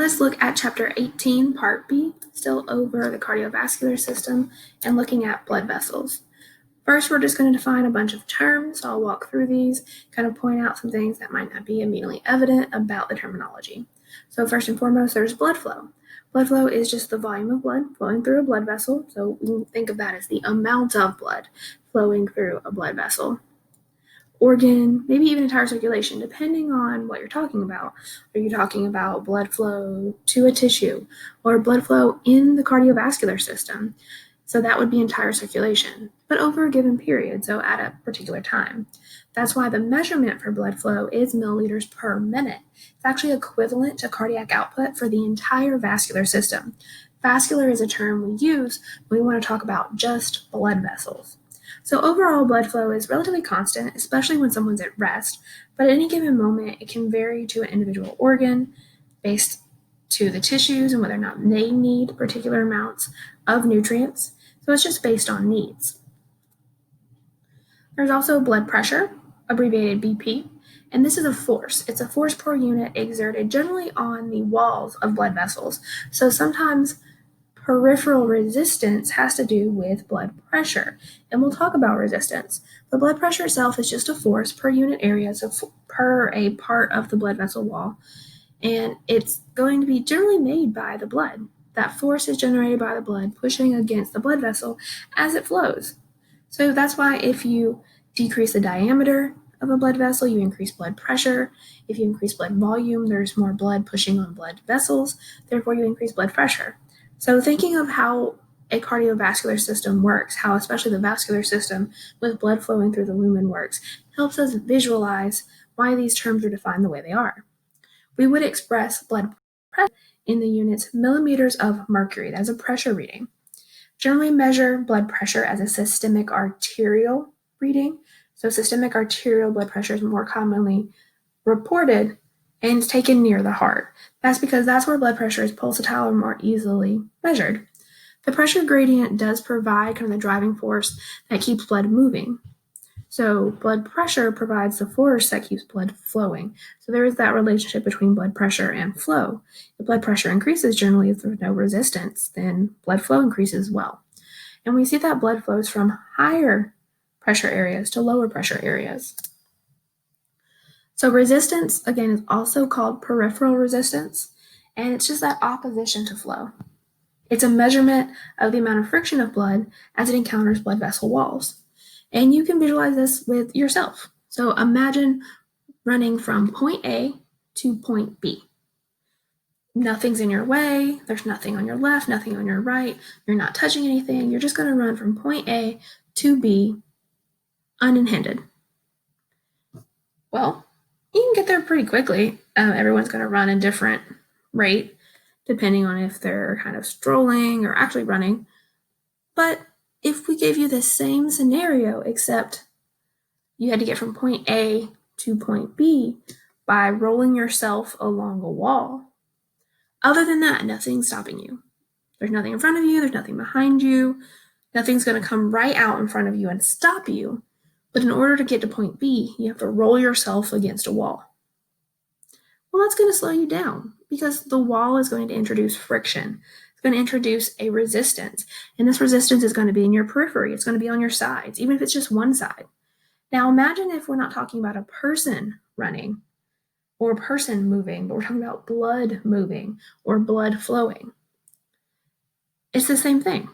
let us look at Chapter 18, Part B, still over the cardiovascular system and looking at blood vessels. First, we're just going to define a bunch of terms. So I'll walk through these, kind of point out some things that might not be immediately evident about the terminology. So first and foremost, there's blood flow. Blood flow is just the volume of blood flowing through a blood vessel. So we can think of that as the amount of blood flowing through a blood vessel. Organ, maybe even entire circulation, depending on what you're talking about. Are you talking about blood flow to a tissue or blood flow in the cardiovascular system? So that would be entire circulation, but over a given period, so at a particular time. That's why the measurement for blood flow is milliliters per minute. It's actually equivalent to cardiac output for the entire vascular system. Vascular is a term we use when we want to talk about just blood vessels. So overall blood flow is relatively constant, especially when someone's at rest, but at any given moment, it can vary to an individual organ based to the tissues and whether or not they need particular amounts of nutrients. So it's just based on needs. There's also blood pressure, abbreviated BP, and this is a force. It's a force per unit exerted generally on the walls of blood vessels. So sometimes peripheral resistance has to do with blood pressure, and we'll talk about resistance. But blood pressure itself is just a force per unit area, so per a part of the blood vessel wall, and it's going to be generally made by the blood. That force is generated by the blood pushing against the blood vessel as it flows. So that's why if you decrease the diameter of a blood vessel, you increase blood pressure. If you increase blood volume, there's more blood pushing on blood vessels, therefore you increase blood pressure. So thinking of how a cardiovascular system works, how especially the vascular system with blood flowing through the lumen works, helps us visualize why these terms are defined the way they are. We would express blood pressure in the units millimeters of mercury. That's a pressure reading. Generally measure blood pressure as a systemic arterial reading. So systemic arterial blood pressure is more commonly reported and it's taken near the heart. That's because that's where blood pressure is pulsatile or more easily measured. The pressure gradient does provide kind of the driving force that keeps blood moving. So blood pressure provides the force that keeps blood flowing. So there is that relationship between blood pressure and flow. If blood pressure increases, generally if there's no resistance, then blood flow increases as well. And we see that blood flows from higher pressure areas to lower pressure areas. So resistance, again, is also called peripheral resistance, and it's just that opposition to flow. It's a measurement of the amount of friction of blood as it encounters blood vessel walls. And you can visualize this with yourself. So imagine running from point A to point B. Nothing's in your way. There's nothing on your left, nothing on your right. You're not touching anything. You're just going to run from point A to B uninhibited. Well, you can get there pretty quickly. Everyone's going to run a different rate, depending on if they're kind of strolling or actually running. But if we gave you the same scenario, except you had to get from point A to point B by rolling yourself along a wall, other than that, nothing's stopping you. There's nothing in front of you, there's nothing behind you, nothing's going to come right out in front of you and stop you. But in order to get to point B, you have to roll yourself against a wall. Well, that's going to slow you down because the wall is going to introduce friction. It's going to introduce a resistance, and this resistance is going to be in your periphery. It's going to be on your sides, even if it's just one side. Now imagine if we're not talking about a person running or a person moving, but we're talking about blood moving or blood flowing. It's the same thing.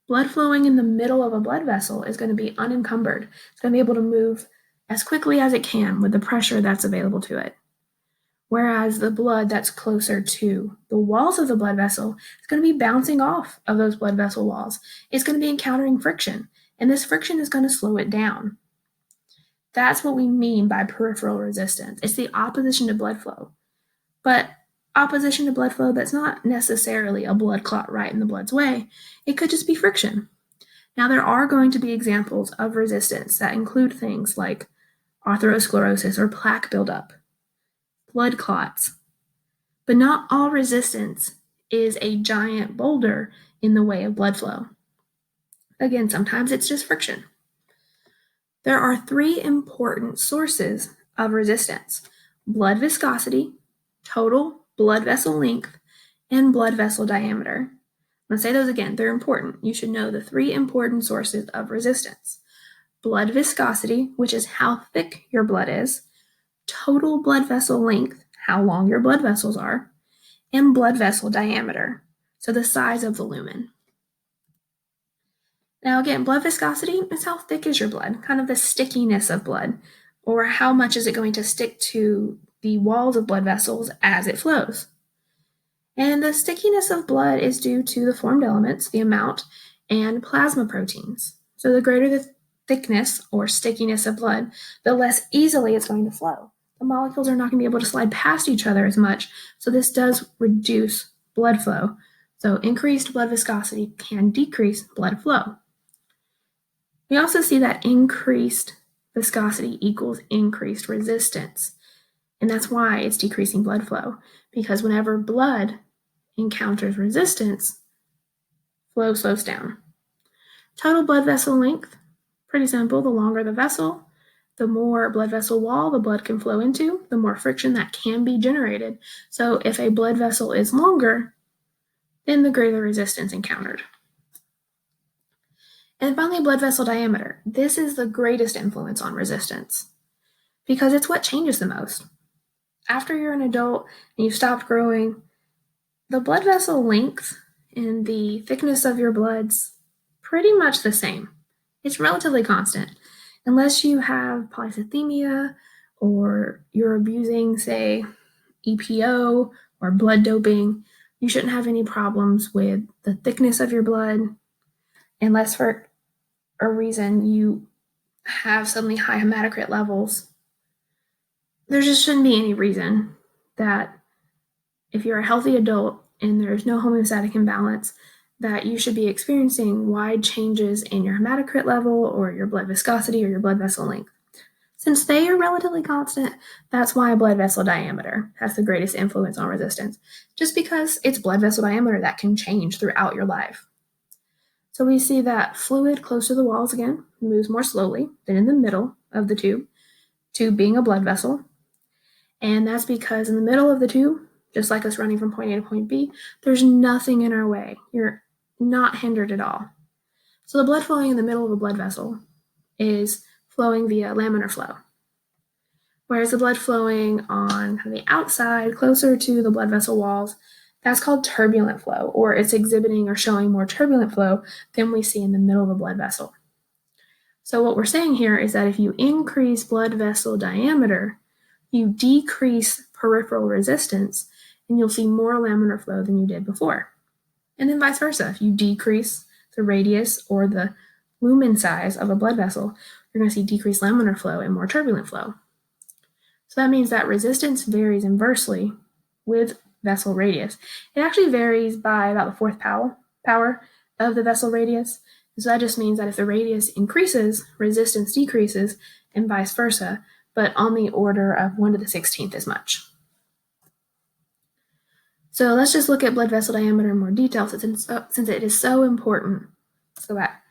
Blood flowing in the middle of a blood vessel is going to be unencumbered. It's going to be able to move as quickly as it can with the pressure that's available to it. Whereas the blood that's closer to the walls of the blood vessel is going to be bouncing off of those blood vessel walls. It's going to be encountering friction, and this friction is going to slow it down. That's what we mean by peripheral resistance. It's the opposition to blood flow. But opposition to blood flow that's not necessarily a blood clot right in the blood's way. It could just be friction. Now, there are going to be examples of resistance that include things like atherosclerosis or plaque buildup, blood clots. But not all resistance is a giant boulder in the way of blood flow. Again, sometimes it's just friction. There are three important sources of resistance: blood viscosity, total blood vessel length, and blood vessel diameter. I'm going to say those again. They're important. You should know the three important sources of resistance: blood viscosity, which is how thick your blood is; total blood vessel length, how long your blood vessels are; and blood vessel diameter, so the size of the lumen. Now again, blood viscosity is how thick is your blood, kind of the stickiness of blood, or how much is it going to stick to the walls of blood vessels as it flows. And the stickiness of blood is due to the formed elements, the amount, and plasma proteins. So the greater the thickness or stickiness of blood, the less easily it's going to flow. The molecules are not going to be able to slide past each other as much, so this does reduce blood flow. So increased blood viscosity can decrease blood flow. We also see that increased viscosity equals increased resistance, and that's why it's decreasing blood flow, because whenever blood encounters resistance, flow slows down. Total blood vessel length, pretty simple. The longer the vessel, the more blood vessel wall the blood can flow into, the more friction that can be generated. So if a blood vessel is longer, then the greater resistance encountered. And finally, blood vessel diameter. This is the greatest influence on resistance because it's what changes the most. After you're an adult and you've stopped growing, the blood vessel length and the thickness of your blood's pretty much the same. It's relatively constant. Unless you have polycythemia or you're abusing, say, EPO or blood doping, you shouldn't have any problems with the thickness of your blood, unless for a reason you have suddenly high hematocrit levels. There just shouldn't be any reason that if you're a healthy adult and there's no homeostatic imbalance, that you should be experiencing wide changes in your hematocrit level or your blood viscosity or your blood vessel length. Since they are relatively constant, that's why blood vessel diameter has the greatest influence on resistance, just because it's blood vessel diameter that can change throughout your life. So we see that fluid close to the walls again moves more slowly than in the middle of the tube being a blood vessel. And that's because in the middle of the tube, just like us running from point A to point B, there's nothing in our way. You're not hindered at all. So the blood flowing in the middle of a blood vessel is flowing via laminar flow. Whereas the blood flowing on the outside, closer to the blood vessel walls, that's called turbulent flow, or it's exhibiting or showing more turbulent flow than we see in the middle of a blood vessel. So what we're saying here is that if you increase blood vessel diameter, you decrease peripheral resistance, and you'll see more laminar flow than you did before. And then vice versa. If you decrease the radius or the lumen size of a blood vessel, you're going to see decreased laminar flow and more turbulent flow. So that means that resistance varies inversely with vessel radius. It actually varies by about the fourth power of the vessel radius. So that just means that if the radius increases, resistance decreases, and vice versa, but on the order of 1 to the 16th as much. So let's just look at blood vessel diameter in more detail since it is so important. So that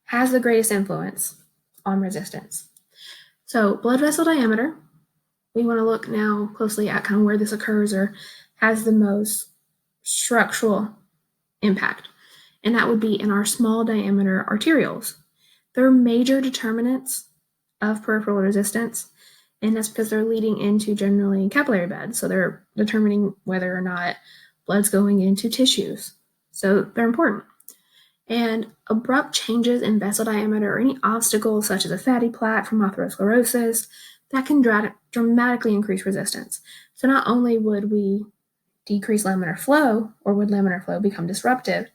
has the greatest influence on resistance. So blood vessel diameter, we want to look now closely at kind of where this occurs or has the most structural impact. And that would be in our small diameter arterioles. They're major determinants of peripheral resistance, and that's because they're leading into generally capillary beds. So they're determining whether or not blood's going into tissues. So they're important. And abrupt changes in vessel diameter or any obstacles such as a fatty plaque from atherosclerosis, that can dramatically increase resistance. So not only would we decrease laminar flow, or would laminar flow become disruptive,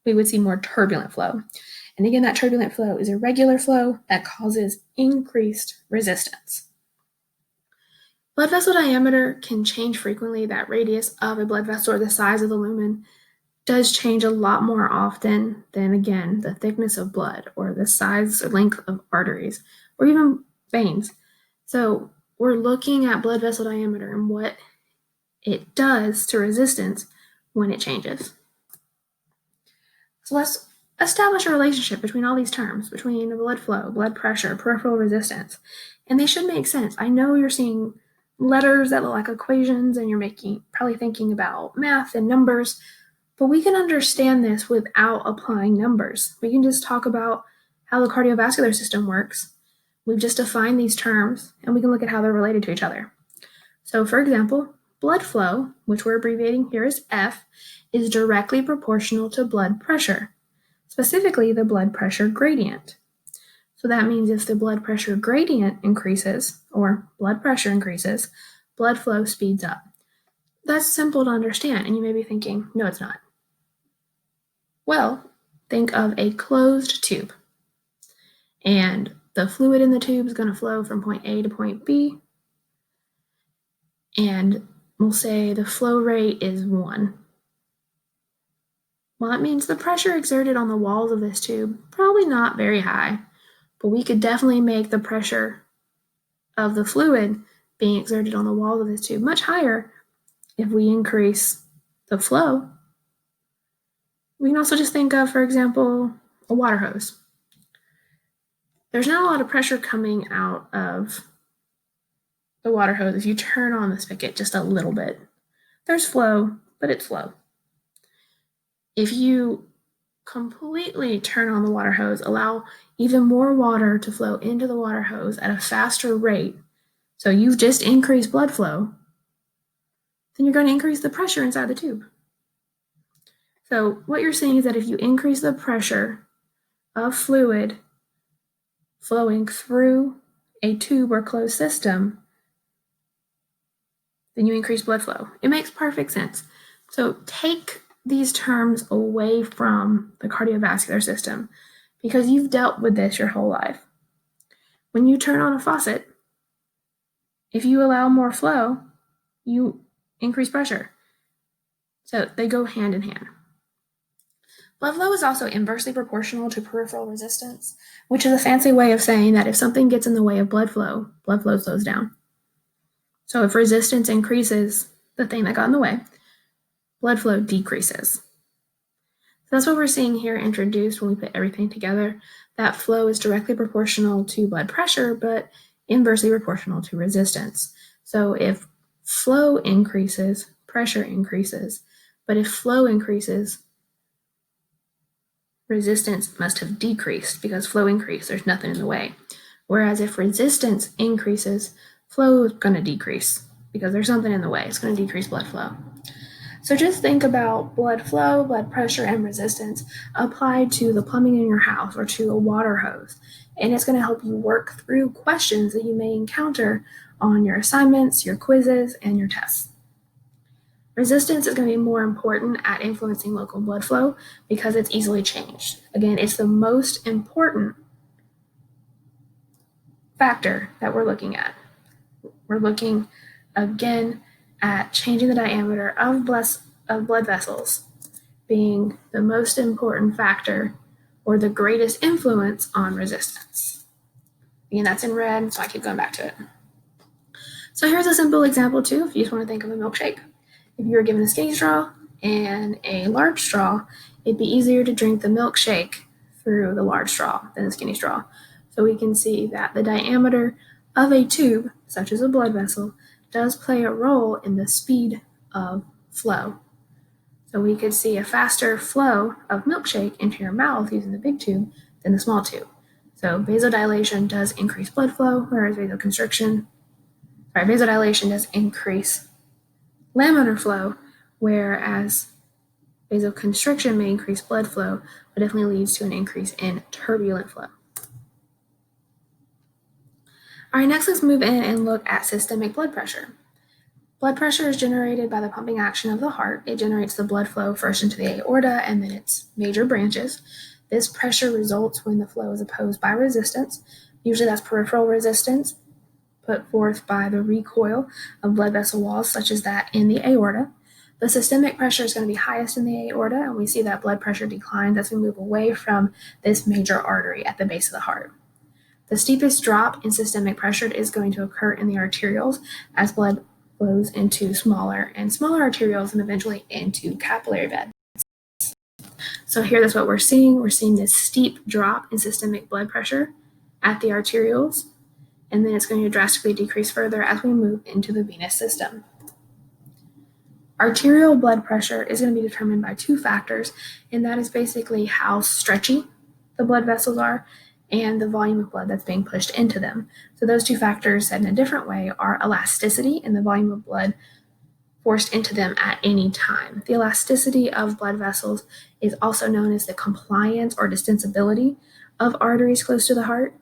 we would see more turbulent flow. And again, that turbulent flow is irregular flow that causes increased resistance. Blood vessel diameter can change frequently. That radius of a blood vessel or the size of the lumen does change a lot more often than, again, the thickness of blood or the size or length of arteries or even veins. So we're looking at blood vessel diameter and what it does to resistance when it changes. So let's establish a relationship between all these terms, between blood flow, blood pressure, peripheral resistance, and they should make sense. I know you're seeing letters that look like equations and you're probably thinking about math and numbers, but we can understand this without applying numbers. We can just talk about how the cardiovascular system works. We've just defined these terms and we can look at how they're related to each other. So for example, blood flow, which we're abbreviating here as F, is directly proportional to blood pressure, specifically the blood pressure gradient. So that means if the blood pressure gradient increases, or blood pressure increases, blood flow speeds up. That's simple to understand, and you may be thinking, no, it's not. Well, think of a closed tube, and the fluid in the tube is going to flow from point A to point B, and we'll say the flow rate is 1. Well, that means the pressure exerted on the walls of this tube, probably not very high, but we could definitely make the pressure of the fluid being exerted on the walls of this tube much higher if we increase the flow. We can also just think of, for example, a water hose. There's not a lot of pressure coming out of the water hose if you turn on the spigot just a little bit. There's flow, but it's slow. If you completely turn on the water hose, allow even more water to flow into the water hose at a faster rate, so you've just increased blood flow, then you're going to increase the pressure inside the tube. So what you're seeing is that if you increase the pressure of fluid flowing through a tube or closed system, then you increase blood flow. It makes perfect sense. So take these terms away from the cardiovascular system because you've dealt with this your whole life. When you turn on a faucet, if you allow more flow, you increase pressure. So they go hand in hand. Blood flow is also inversely proportional to peripheral resistance, which is a fancy way of saying that if something gets in the way of blood flow slows down. So if resistance increases the thing that got in the way, blood flow decreases. So that's what we're seeing here introduced when we put everything together. That flow is directly proportional to blood pressure, but inversely proportional to resistance. So if flow increases, pressure increases, but if flow increases, resistance must have decreased because flow increased, there's nothing in the way. Whereas if resistance increases, flow is going to decrease because there's something in the way. It's going to decrease blood flow. So just think about blood flow, blood pressure, and resistance applied to the plumbing in your house or to a water hose. And it's going to help you work through questions that you may encounter on your assignments, your quizzes, and your tests. Resistance is going to be more important at influencing local blood flow because it's easily changed. Again, it's the most important factor that we're looking at. We're looking again at changing the diameter of blood vessels being the most important factor or the greatest influence on resistance. Again, that's in red, so I keep going back to it. So here's a simple example too, if you just want to think of a milkshake. If you were given a skinny straw and a large straw, it'd be easier to drink the milkshake through the large straw than the skinny straw. So we can see that the diameter of a tube, such as a blood vessel, does play a role in the speed of flow. So we could see a faster flow of milkshake into your mouth using the big tube than the small tube. So vasodilation does increase blood flow, whereas vasodilation does increase laminar flow, whereas vasoconstriction may increase blood flow, but definitely leads to an increase in turbulent flow. All right, next let's move in and look at systemic blood pressure. Blood pressure is generated by the pumping action of the heart. It generates the blood flow first into the aorta and then its major branches. This pressure results when the flow is opposed by resistance. Usually that's peripheral resistance put forth by the recoil of blood vessel walls, such as that in the aorta. The systemic pressure is going to be highest in the aorta, and we see that blood pressure declines as we move away from this major artery at the base of the heart. The steepest drop in systemic pressure is going to occur in the arterioles as blood flows into smaller and smaller arterioles and eventually into capillary beds. So here that's what we're seeing. We're seeing this steep drop in systemic blood pressure at the arterioles. and then it's going to drastically decrease further as we move into the venous system. Arterial blood pressure is going to be determined by two factors, and that is basically how stretchy the blood vessels are and the volume of blood that's being pushed into them. So those two factors, said in a different way, are elasticity and the volume of blood forced into them at any time. The elasticity of blood vessels is also known as the compliance or distensibility of arteries close to the heart.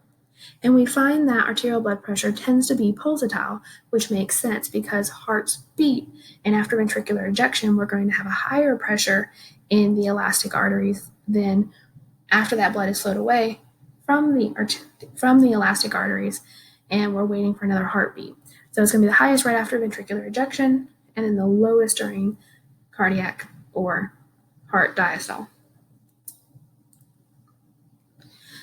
And we find that arterial blood pressure tends to be pulsatile, which makes sense because hearts beat, and after ventricular ejection, we're going to have a higher pressure in the elastic arteries than after that blood is flowed away from the elastic arteries, and we're waiting for another heartbeat. So it's going to be the highest right after ventricular ejection, and then the lowest during cardiac or heart diastole.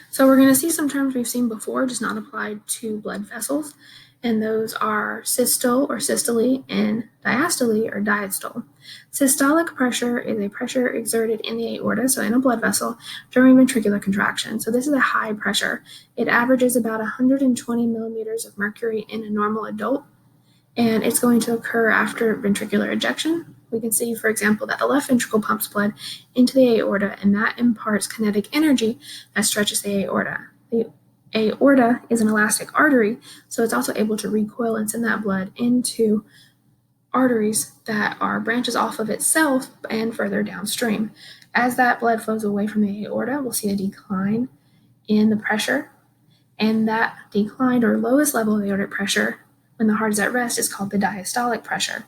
So we're going to see some terms we've seen before, just not applied to blood vessels, and those are systole or systole and diastole or diastole. Systolic pressure is a pressure exerted in the aorta, so in a blood vessel, during ventricular contraction. So this is a high pressure. It averages about 120 millimeters of mercury in a normal adult, and it's going to occur after ventricular ejection. We can see, for example, that the left ventricle pumps blood into the aorta, and that imparts kinetic energy that stretches the aorta. The aorta is an elastic artery, so it's also able to recoil and send that blood into arteries that are branches off of itself and further downstream. As that blood flows away from the aorta, we'll see a decline in the pressure, and that declined or lowest level of aortic pressure when the heart is at rest is called the diastolic pressure.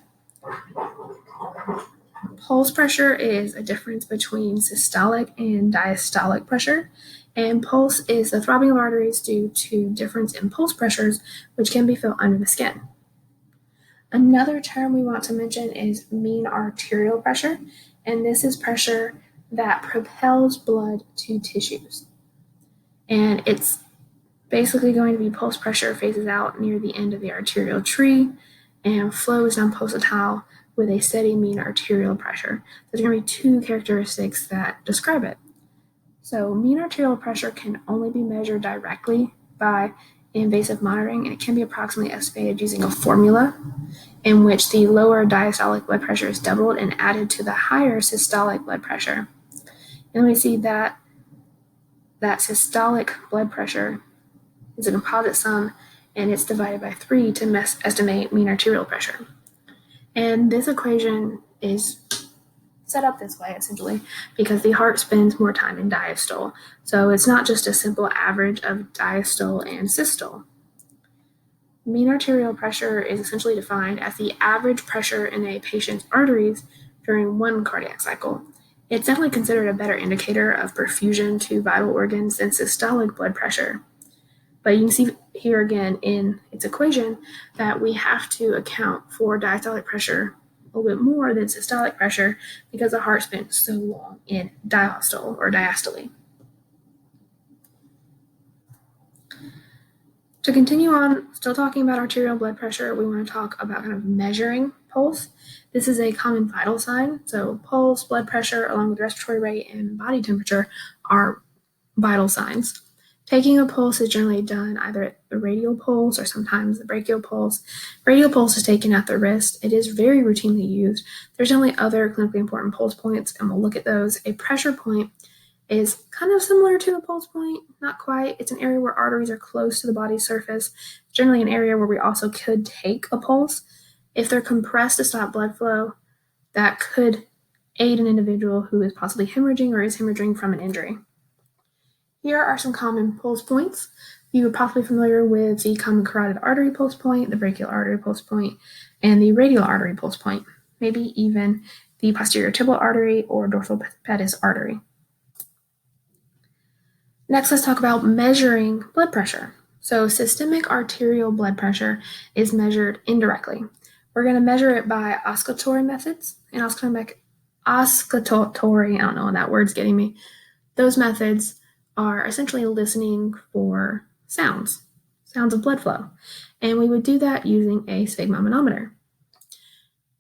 Pulse pressure is a difference between systolic and diastolic pressure, and pulse is the throbbing of arteries due to difference in pulse pressures, which can be felt under the skin. Another term we want to mention is mean arterial pressure, and this is pressure that propels blood to tissues. And it's basically going to be pulse pressure phases out near the end of the arterial tree, and flow is non-pulsatile with a steady mean arterial pressure. There's going to be two characteristics that describe it. So mean arterial pressure can only be measured directly by invasive monitoring, and it can be approximately estimated using a formula in which the lower diastolic blood pressure is doubled and added to the higher systolic blood pressure. And we see that systolic blood pressure is a composite sum, and it's divided by 3 to estimate mean arterial pressure. And this equation is set up this way, essentially, because the heart spends more time in diastole. So it's not just a simple average of diastole and systole. Mean arterial pressure is essentially defined as the average pressure in a patient's arteries during one cardiac cycle. It's definitely considered a better indicator of perfusion to vital organs than systolic blood pressure. But you can see here again in its equation that we have to account for diastolic pressure a little bit more than systolic pressure because the heart spent so long in diastole or diastole. To continue on, still talking about arterial blood pressure, we want to talk about kind of measuring pulse. This is a common vital sign. So pulse, blood pressure, along with respiratory rate and body temperature are vital signs. Taking a pulse is generally done either at the radial pulse or sometimes the brachial pulse. Radial pulse is taken at the wrist. It is very routinely used. There's definitely other clinically important pulse points, and we'll look at those. A pressure point is kind of similar to a pulse point, not quite. It's an area where arteries are close to the body's surface. It's generally an area where we also could take a pulse. If they're compressed to stop blood flow, that could aid an individual who is possibly hemorrhaging or is hemorrhaging from an injury. Here are some common pulse points. You are possibly familiar with the common carotid artery pulse point, the brachial artery pulse point, and the radial artery pulse point, maybe even the posterior tibial artery or dorsal pedis artery. Next, let's talk about measuring blood pressure. So systemic arterial blood pressure is measured indirectly. We're going to measure it by auscultatory methods, and auscultatory, I don't know, that word's getting me. Those methods are essentially listening for sounds of blood flow. And we would do that using a sphygmomanometer.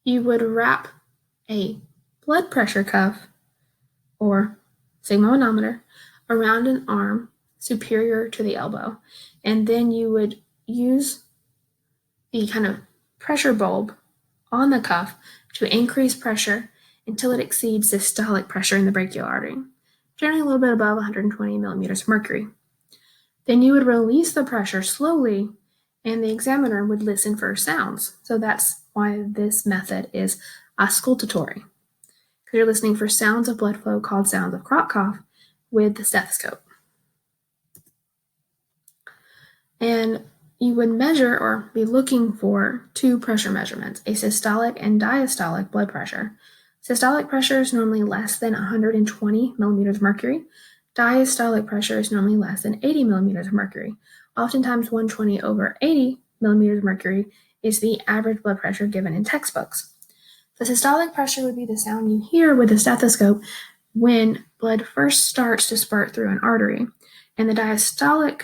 You would wrap a blood pressure cuff or sphygmomanometer around an arm superior to the elbow. And then you would use the kind of pressure bulb on the cuff to increase pressure until it exceeds systolic pressure in the brachial artery, generally a little bit above 120 millimeters of mercury. Then you would release the pressure slowly, and the examiner would listen for sounds. So that's why this method is auscultatory, because you're listening for sounds of blood flow called sounds of Kropkopf with the stethoscope. And you would measure or be looking for two pressure measurements, a systolic and diastolic blood pressure. Systolic pressure is normally less than 120 millimeters of mercury. Diastolic pressure is normally less than 80 millimeters of mercury. Oftentimes 120 over 80 millimeters of mercury is the average blood pressure given in textbooks. The systolic pressure would be the sound you hear with a stethoscope when blood first starts to spurt through an artery. And the diastolic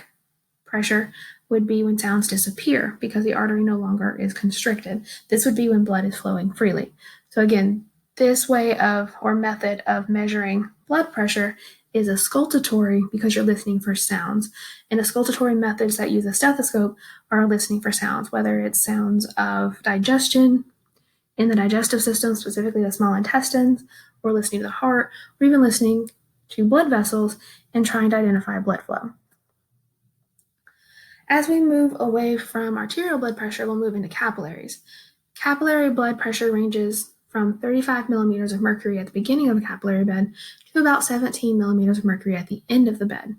pressure would be when sounds disappear because the artery no longer is constricted. This would be when blood is flowing freely. So again, this way of or method of measuring blood pressure is auscultatory because you're listening for sounds. And auscultatory methods that use a stethoscope are listening for sounds, whether it's sounds of digestion in the digestive system, specifically the small intestines, or listening to the heart, or even listening to blood vessels and trying to identify blood flow. As we move away from arterial blood pressure, we'll move into capillaries. Capillary blood pressure ranges from 35 millimeters of mercury at the beginning of a capillary bed to about 17 millimeters of mercury at the end of the bed.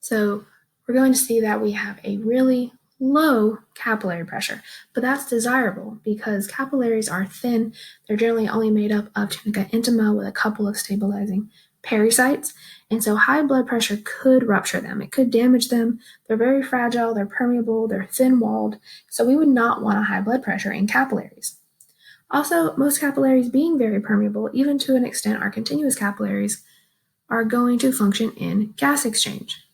So we're going to see that we have a really low capillary pressure, but that's desirable because capillaries are thin. They're generally only made up of tunica intima with a couple of stabilizing pericytes, and so high blood pressure could rupture them. It could damage them. They're very fragile, they're permeable, they're thin-walled, so we would not want a high blood pressure in capillaries. Also, most capillaries being very permeable, even to an extent our continuous capillaries, are going to function in gas exchange.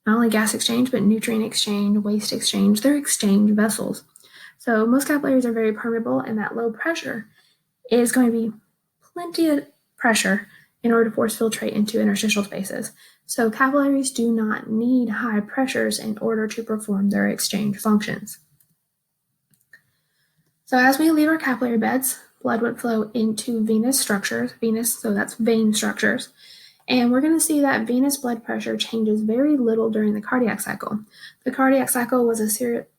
Not only gas exchange, but nutrient exchange, waste exchange, they're exchange vessels. So most capillaries are very permeable, and that low pressure is going to be plenty of pressure in order to force filtrate into interstitial spaces. So capillaries do not need high pressures in order to perform their exchange functions. So as we leave our capillary beds, blood would flow into venous structures, so that's vein structures. And we're going to see that venous blood pressure changes very little during the cardiac cycle. The cardiac cycle was a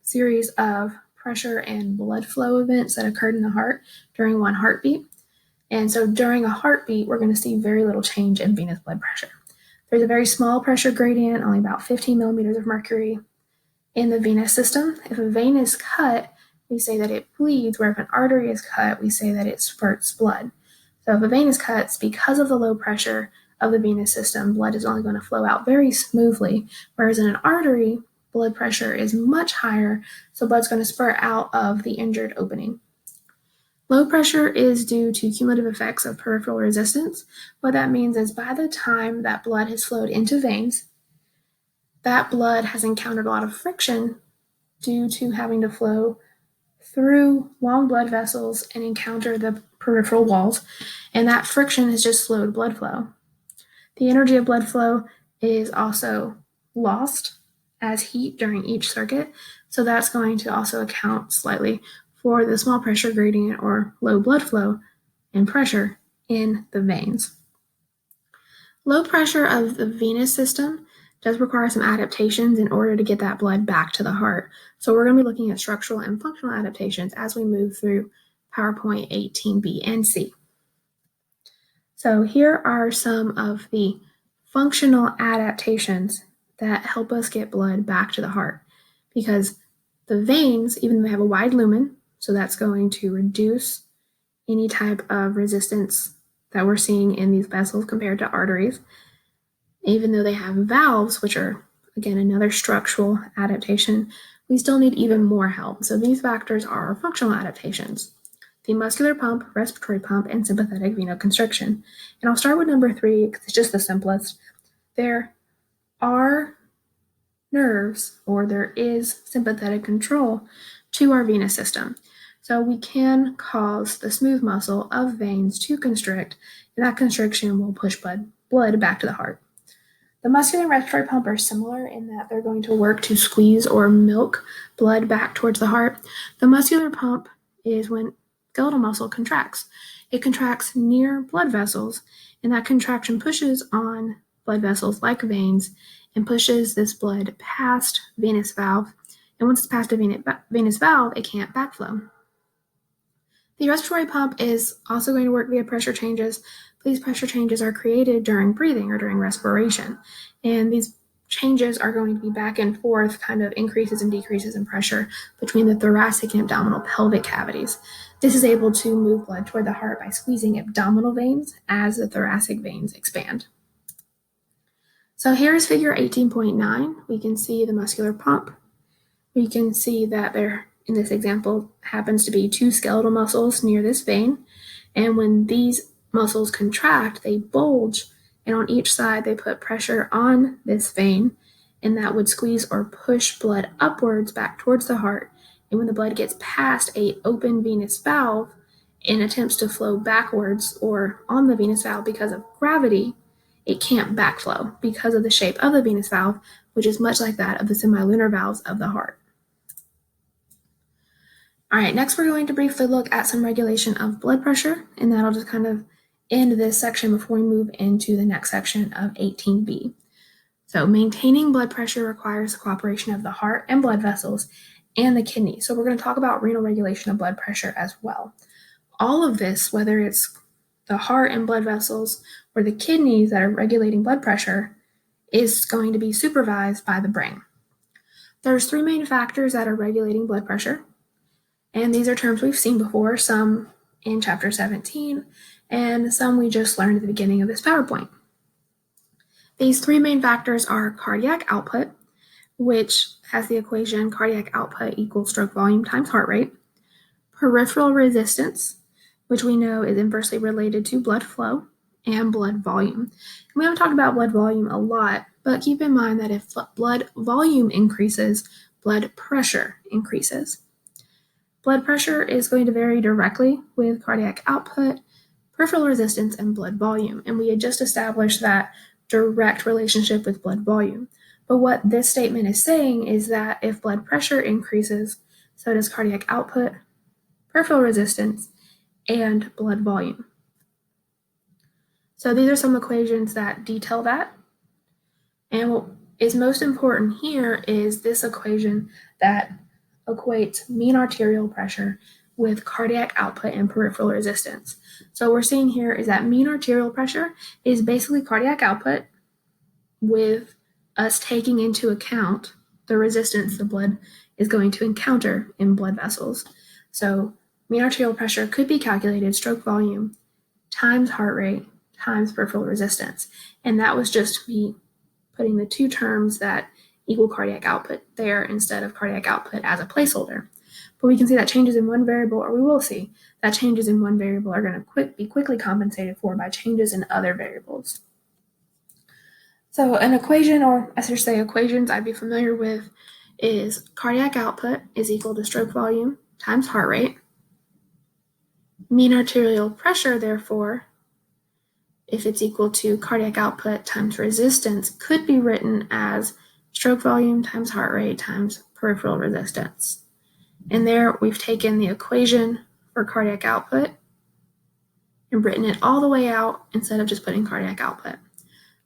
series of pressure and blood flow events that occurred in the heart during one heartbeat. And so during a heartbeat, we're going to see very little change in venous blood pressure. There's a very small pressure gradient, only about 15 millimeters of mercury in the venous system. If a vein is cut, we say that it bleeds, where if an artery is cut, we say that it spurts blood. So if a vein is cut, it's because of the low pressure of the venous system, blood is only going to flow out very smoothly, whereas in an artery, blood pressure is much higher, so blood's going to spurt out of the injured opening. Low pressure is due to cumulative effects of peripheral resistance. What that means is by the time that blood has flowed into veins, that blood has encountered a lot of friction due to having to flow through long blood vessels and encounter the peripheral walls, and that friction has just slowed blood flow. The energy of blood flow is also lost as heat during each circuit, so that's going to also account slightly for the small pressure gradient or low blood flow and pressure in the veins. Low pressure of the venous system does require some adaptations in order to get that blood back to the heart. So we're going to be looking at structural and functional adaptations as we move through PowerPoint 18B and C. So here are some of the functional adaptations that help us get blood back to the heart, because the veins, even though they have a wide lumen, so that's going to reduce any type of resistance that we're seeing in these vessels compared to arteries. Even though they have valves, which are, again, another structural adaptation, we still need even more help. So these factors are functional adaptations: the muscular pump, respiratory pump, and sympathetic venoconstriction. And I'll start with number 3 because it's just the simplest. There are nerves, or there is sympathetic control to our venous system. So we can cause the smooth muscle of veins to constrict, and that constriction will push blood back to the heart. The muscular and respiratory pump are similar in that they're going to work to squeeze or milk blood back towards the heart. The muscular pump is when skeletal muscle contracts. It contracts near blood vessels, and that contraction pushes on blood vessels like veins and pushes this blood past venous valve. And once it's past a venous valve, it can't backflow. The respiratory pump is also going to work via pressure changes. These pressure changes are created during breathing or during respiration. And these changes are going to be back and forth, kind of increases and decreases in pressure between the thoracic and abdominal pelvic cavities. This is able to move blood toward the heart by squeezing abdominal veins as the thoracic veins expand. So here is figure 18.9. We can see the muscular pump. We can see that there, in this example, happens to be two skeletal muscles near this vein. And when these muscles contract, they bulge, and on each side they put pressure on this vein, and that would squeeze or push blood upwards back towards the heart. And when the blood gets past an open venous valve and attempts to flow backwards or on the venous valve because of gravity, it can't backflow because of the shape of the venous valve, which is much like that of the semilunar valves of the heart. All right, next we're going to briefly look at some regulation of blood pressure, and that'll just kind of end this section before we move into the next section of 18b. So maintaining blood pressure requires the cooperation of the heart and blood vessels and the kidney. So we're going to talk about renal regulation of blood pressure as well. All of this, whether it's the heart and blood vessels or the kidneys that are regulating blood pressure, is going to be supervised by the brain. There's three main factors that are regulating blood pressure. And these are terms we've seen before, some in chapter 17, and some we just learned at the beginning of this PowerPoint. These three main factors are cardiac output, which has the equation cardiac output equals stroke volume times heart rate, peripheral resistance, which we know is inversely related to blood flow, and blood volume. And we haven't talked about blood volume a lot, but keep in mind that if blood volume increases, blood pressure increases. Blood pressure is going to vary directly with cardiac output, peripheral resistance, and blood volume. And we had just established that direct relationship with blood volume. But what this statement is saying is that if blood pressure increases, so does cardiac output, peripheral resistance, and blood volume. So these are some equations that detail that. And what is most important here is this equation that equates mean arterial pressure with cardiac output and peripheral resistance. So what we're seeing here is that mean arterial pressure is basically cardiac output with us taking into account the resistance the blood is going to encounter in blood vessels. So mean arterial pressure could be calculated stroke volume times heart rate times peripheral resistance. And that was just me putting the two terms that equal cardiac output there instead of cardiac output as a placeholder. But we can see that changes in one variable, or we will see that changes in one variable are going to be quickly compensated for by changes in other variables. So an equation, or I should say equations I'd be familiar with, is cardiac output is equal to stroke volume times heart rate. Mean arterial pressure, therefore, if it's equal to cardiac output times resistance, could be written as stroke volume times heart rate times peripheral resistance. And there we've taken the equation for cardiac output and written it all the way out instead of just putting cardiac output.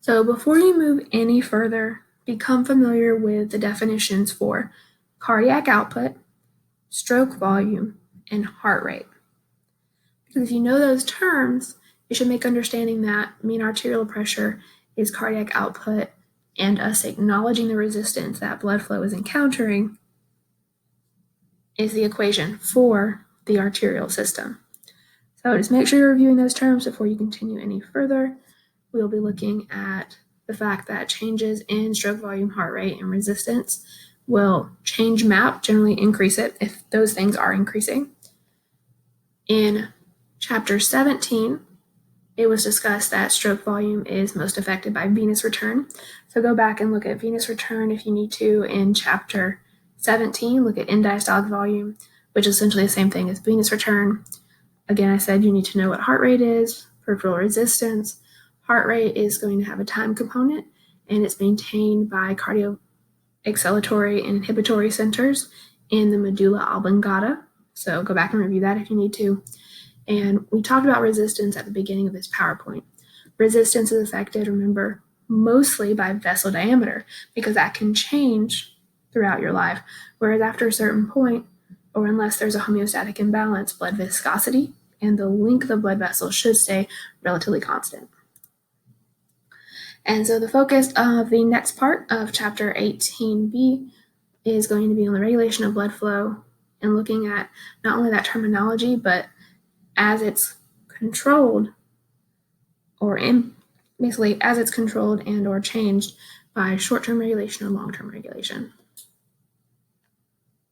So before you move any further, become familiar with the definitions for cardiac output, stroke volume, and heart rate. Because if you know those terms, you should make understanding that mean arterial pressure is cardiac output, and us acknowledging the resistance that blood flow is encountering is the equation for the arterial system. So just make sure you're reviewing those terms before you continue any further. We'll be looking at the fact that changes in stroke volume, heart rate, and resistance will change MAP, generally increase it if those things are increasing. In chapter 17, it was discussed that stroke volume is most affected by venous return. So go back and look at venous return if you need to in chapter 17. Look at end-diastolic volume, which is essentially the same thing as venous return. Again, I said you need to know what heart rate is, peripheral resistance. Heart rate is going to have a time component, and it's maintained by cardioexcitatory and inhibitory centers in the medulla oblongata. So go back and review that if you need to. And we talked about resistance at the beginning of this PowerPoint. Resistance is affected, remember, mostly by vessel diameter because that can change throughout your life. Whereas after a certain point, or unless there's a homeostatic imbalance, blood viscosity and the length of blood vessels should stay relatively constant. And so the focus of the next part of chapter 18b is going to be on the regulation of blood flow and looking at not only that terminology, but as it's controlled basically as it's controlled and or changed by short-term regulation or long-term regulation.